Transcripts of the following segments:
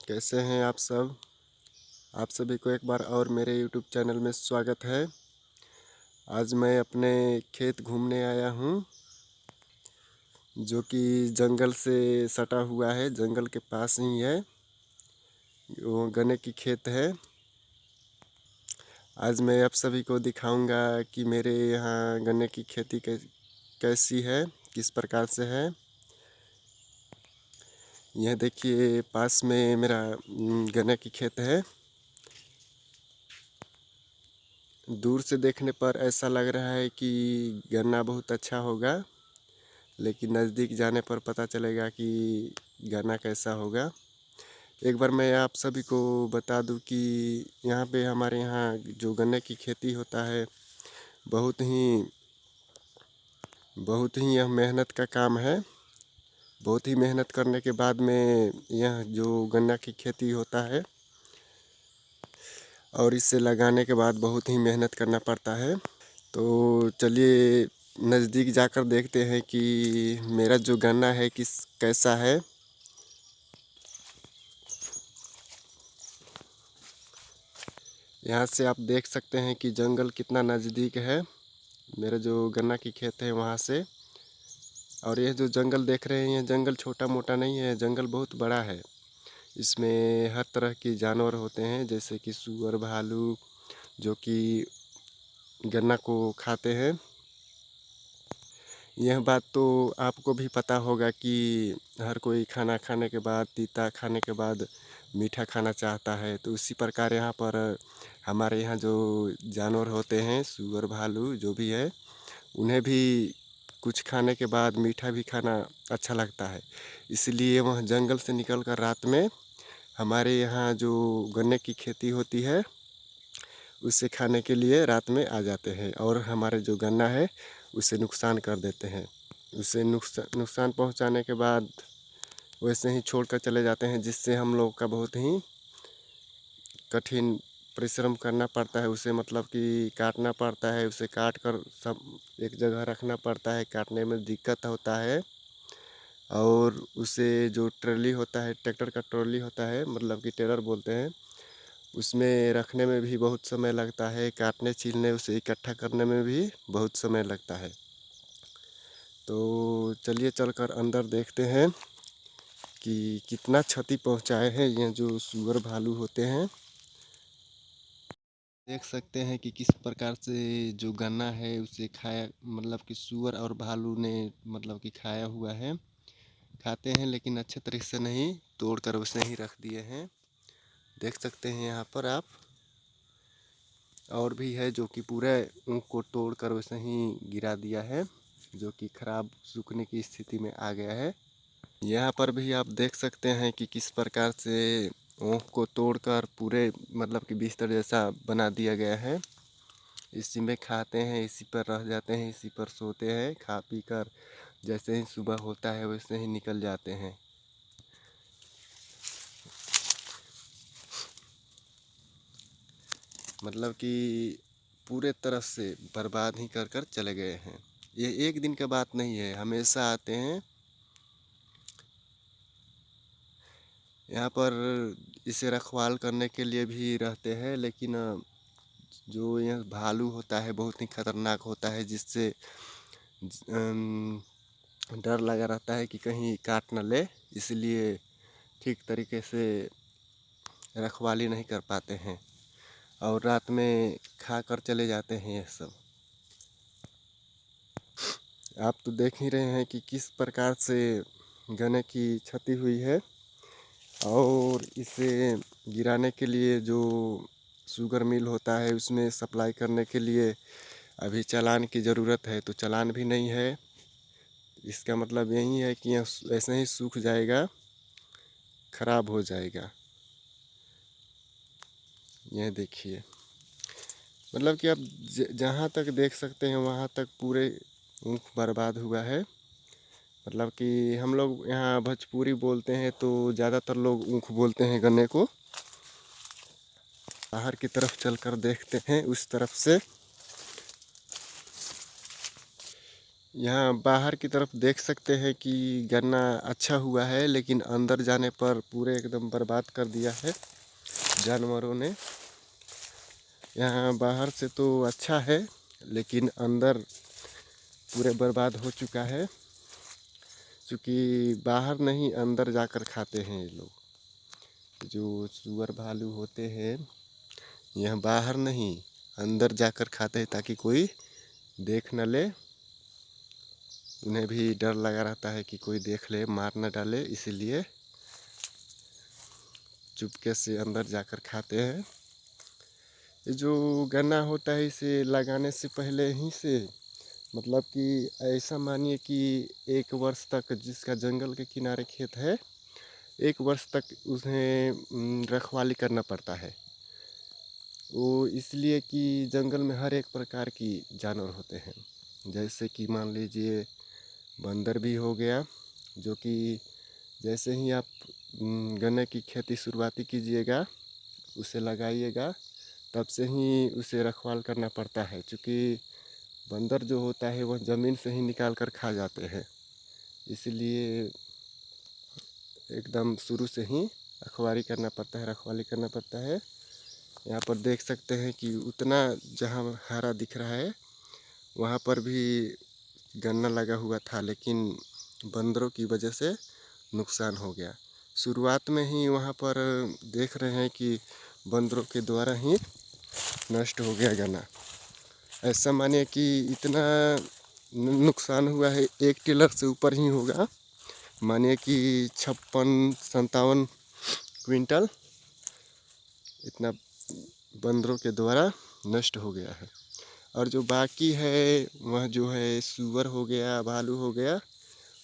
कैसे हैं आप सब। आप सभी को एक बार और मेरे YouTube चैनल में स्वागत है। आज मैं अपने खेत घूमने आया हूँ, जो कि जंगल से सटा हुआ है, जंगल के पास ही है। वो गन्ने की खेत है। आज मैं आप सभी को दिखाऊंगा कि मेरे यहाँ गन्ने की खेती कैसी है, किस प्रकार से है। यह देखिए, पास में मेरा गन्ने की खेत है। दूर से देखने पर ऐसा लग रहा है कि गन्ना बहुत अच्छा होगा, लेकिन नज़दीक जाने पर पता चलेगा कि गन्ना कैसा होगा। एक बार मैं आप सभी को बता दूं कि हमारे यहाँ जो गन्ने की खेती होता है, बहुत ही यह मेहनत का काम है। बहुत ही मेहनत करने के बाद में यह जो गन्ना की खेती होता है, और इसे लगाने के बाद बहुत ही मेहनत करना पड़ता है। तो चलिए नज़दीक जाकर देखते हैं कि मेरा जो गन्ना है कैसा है। यहाँ से आप देख सकते हैं कि जंगल कितना नज़दीक है मेरा जो गन्ना की खेत है वहाँ से। और यह जो जंगल देख रहे हैं, यह जंगल छोटा मोटा नहीं है, जंगल बहुत बड़ा है। इसमें हर तरह के जानवर होते हैं, जैसे कि सूअर, भालू, जो कि गन्ना को खाते हैं। यह बात तो आपको भी पता होगा कि हर कोई खाना खाने के बाद, तीता खाने के बाद मीठा खाना चाहता है। तो उसी प्रकार यहाँ पर हमारे यहाँ जो जानवर होते हैं, सूअर, भालू जो भी है, उन्हें भी कुछ खाने के बाद मीठा भी खाना अच्छा लगता है। इसलिए वह जंगल से निकलकर रात में हमारे यहाँ जो गन्ने की खेती होती है, उसे खाने के लिए रात में आ जाते हैं और हमारे जो गन्ना है उसे नुकसान कर देते हैं। उसे नुकसान पहुंचाने के बाद वैसे ही छोड़कर चले जाते हैं, जिससे हम लोग का बहुत ही कठिन परिश्रम करना पड़ता है। उसे मतलब कि काटना पड़ता है, उसे काट कर सब एक जगह रखना पड़ता है। काटने में दिक्कत होता है। और उसे जो ट्रॉली होता है, ट्रैक्टर का ट्रॉली होता है, मतलब कि टेलर बोलते हैं, उसमें रखने में भी बहुत समय लगता है। काटने छीलने, उसे इकट्ठा करने में भी बहुत समय लगता है। तो चलिए चलकर अंदर देखते हैं कि कितना क्षति पहुंचाए हैं ये जो सूअर, भालू होते हैं। देख सकते हैं कि किस प्रकार से जो गन्ना है उसे खाया, मतलब कि सूअर और भालू ने मतलब कि खाया हुआ है। खाते हैं लेकिन अच्छे तरीके से नहीं, तोड़कर उसे ही रख दिए हैं। देख सकते हैं यहाँ पर आप। और भी है जो कि पूरे ऊँख को तोड़कर वैसे ही गिरा दिया है, जो कि खराब सूखने की स्थिति में आ गया है। यहाँ पर भी आप देख सकते हैं कि किस प्रकार से ऊँख को तोड़कर पूरे मतलब कि बिस्तर जैसा बना दिया गया है। इसी में खाते हैं, इसी पर रह जाते हैं, इसी पर सोते हैं। खा पी कर जैसे ही सुबह होता है वैसे ही निकल जाते हैं। मतलब कि पूरे तरह से बर्बाद ही कर कर चले गए हैं। ये एक दिन का बात नहीं है, हमेशा आते हैं यहाँ पर। इसे रखवाल करने के लिए भी रहते हैं, लेकिन जो यह भालू होता है बहुत ही खतरनाक होता है, जिससे डर लगा रहता है कि कहीं काट न ले। इसलिए ठीक तरीके से रखवाली नहीं कर पाते हैं और रात में खा कर चले जाते हैं ये सब। आप तो देख ही रहे हैं कि किस प्रकार से गन्ने की क्षति हुई है। और इसे गिराने के लिए जो शुगर मिल होता है, उसमें सप्लाई करने के लिए अभी चालान की ज़रूरत है, तो चालान भी नहीं है। इसका मतलब यही है कि यह ऐसे ही सूख जाएगा, खराब हो जाएगा। यह देखिए, मतलब कि आप जहाँ तक देख सकते हैं वहाँ तक पूरे ऊँख बर्बाद हुआ है। मतलब कि हम लोग यहाँ भोजपुरी बोलते हैं, तो ज़्यादातर लोग ऊँख बोलते हैं गन्ने को। बाहर की तरफ चलकर देखते हैं उस तरफ से। यहाँ बाहर की तरफ देख सकते हैं कि गन्ना अच्छा हुआ है, लेकिन अंदर जाने पर पूरे एकदम बर्बाद कर दिया है जानवरों ने। यहाँ बाहर से तो अच्छा है, लेकिन अंदर पूरे बर्बाद हो चुका है, क्योंकि बाहर नहीं अंदर जाकर खाते हैं ये लोग। जो सुअर भालू होते हैं यह बाहर नहीं अंदर जाकर खाते हैं, ताकि कोई देख न ले। उन्हें भी डर लगा रहता है कि कोई देख ले मार न डाले, इसीलिए चुपके से अंदर जाकर खाते हैं। ये जो गन्ना होता है इसे लगाने से पहले ही से मतलब कि ऐसा मानिए कि 1 वर्ष तक, जिसका जंगल के किनारे खेत है, 1 वर्ष तक उन्हें रखवाली करना पड़ता है। वो इसलिए कि जंगल में हर एक प्रकार की जानवर होते हैं। जैसे कि मान लीजिए बंदर भी हो गया, जो कि जैसे ही आप गन्ने की खेती शुरुआती कीजिएगा, उसे लगाइएगा, तब से ही उसे रखवाल करना पड़ता है, क्योंकि बंदर जो होता है वह ज़मीन से ही निकाल कर खा जाते हैं। इसलिए एकदम शुरू से ही रखवाली करना पड़ता है। यहाँ पर देख सकते हैं कि उतना जहाँ हरा दिख रहा है वहाँ पर भी गन्ना लगा हुआ था, लेकिन बंदरों की वजह से नुकसान हो गया। शुरुआत में ही वहाँ पर देख रहे हैं कि बंदरों के द्वारा ही नष्ट हो गया गन्ना। ऐसा मानिए कि इतना नुकसान हुआ है, 1 टिलर से ऊपर ही होगा। मानिए कि 56-57 क्विंटल इतना बंदरों के द्वारा नष्ट हो गया है। और जो बाकी है वह जो है सूअर हो गया, भालू हो गया,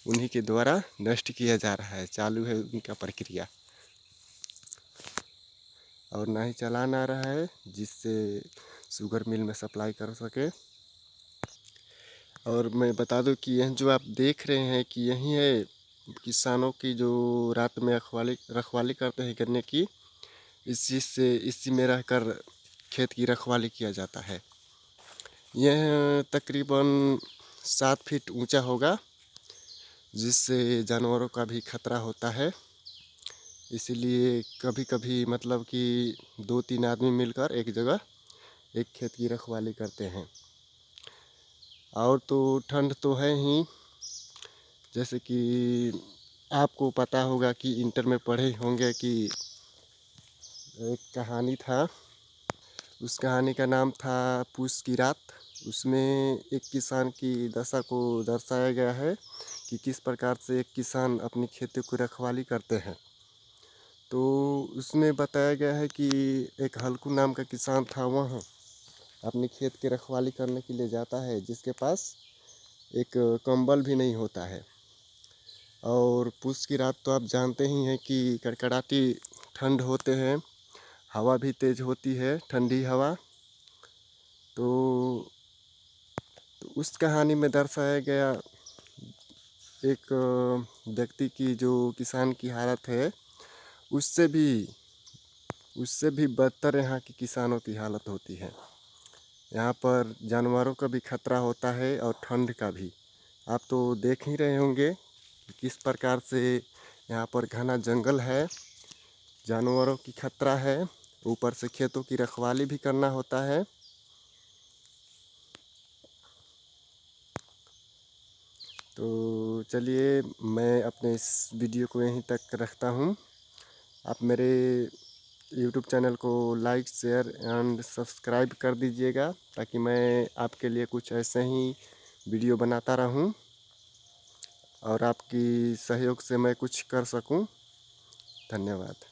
उन्हीं के द्वारा नष्ट किया जा रहा है, चालू है उनका प्रक्रिया। और ना ही चालान आ रहा है जिससे शुगर मिल में सप्लाई कर सके। और मैं बता दूं कि यह जो आप देख रहे हैं कि यही है किसानों की जो रात में रखवाली करते हैं गन्ने की। इसी में रहकर खेत की रखवाली किया जाता है। यह तकरीबन 7 फीट ऊंचा होगा, जिससे जानवरों का भी खतरा होता है। इसीलिए कभी कभी मतलब कि 2-3 आदमी मिलकर एक जगह एक खेत की रखवाली करते हैं। और तो ठंड तो है ही, जैसे कि आपको पता होगा कि इंटर में पढ़े होंगे कि एक कहानी था। उस कहानी का नाम था पूस की रात। उसमें एक किसान की दशा को दर्शाया गया है कि किस प्रकार से एक किसान अपनी खेती की रखवाली करते हैं। तो उसमें बताया गया है कि एक हल्कू नाम का किसान था, वह अपनी खेत की रखवाली करने के लिए जाता है, जिसके पास एक कंबल भी नहीं होता है। और पूस की रात तो आप जानते ही हैं कि कड़कड़ाती ठंड होते हैं, हवा भी तेज़ होती है, ठंडी हवा। तो उस कहानी में दर्शाया गया एक व्यक्ति की जो किसान की हालत है, उससे भी बदतर यहाँ की किसानों की हालत होती है। यहाँ पर जानवरों का भी खतरा होता है और ठंड का भी। आप तो देख ही रहे होंगे कि किस प्रकार से यहाँ पर घना जंगल है, जानवरों की खतरा है, ऊपर से खेतों की रखवाली भी करना होता है। तो चलिए मैं अपने इस वीडियो को यहीं तक रखता हूँ। आप मेरे यूट्यूब चैनल को लाइक, शेयर एंड सब्सक्राइब कर दीजिएगा, ताकि मैं आपके लिए कुछ ऐसे ही वीडियो बनाता रहूं और आपकी सहयोग से मैं कुछ कर सकूं। धन्यवाद।